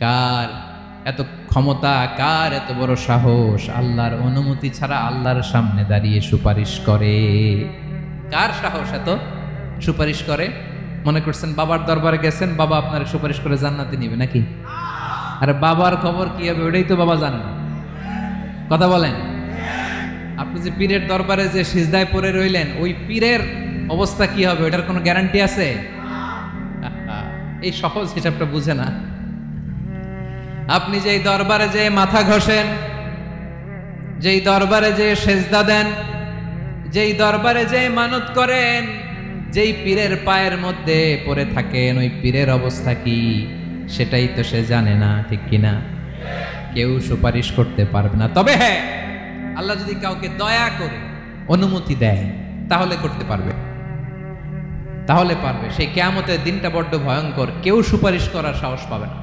কার এত ক্ষমতা, কার এত বড় সাহস আল্লাহর অনুমতি ছাড়া আল্লাহর সামনে দাঁড়িয়ে সুপারিশ করে? কার সাহস এত সুপারিশ করে? মনে করছেন বাবার দরবারে গেছেন, বাবা আপনার সুপারিশ করে জান্নাতে নিবে নাকি? আরে বাবার খবর কি হবে ওটাই তো বাবা জানে না। কথা বলেন। আপনি যে পীরের দরবারে যে সিজদায় পড়ে রইলেন, ওই পীরের অবস্থা কি হবে ওটার কোনো গ্যারান্টি আছে? এই সহজ হিসাবটা বুঝে না। আপনি যেই দরবারে যে মাথা ঘষেন, যেই দরবারে যে সেজদা দেন, যেই দরবারে যে মানত করেন, যেই পীরের পায়ের মধ্যে পড়ে থাকেন, ওই পীরের অবস্থা কি সেটাই তো সে জানে না, ঠিক কিনা? কেউ সুপারিশ করতে পারবে না। তবে হ্যাঁ, আল্লাহ যদি কাউকে দয়া করে অনুমতি দেয় তাহলে করতে পারবে, তাহলে পারবে। সেই কিয়ামতের দিনটা বড্ড ভয়ঙ্কর, কেউ সুপারিশ করার সাহস পাবে না।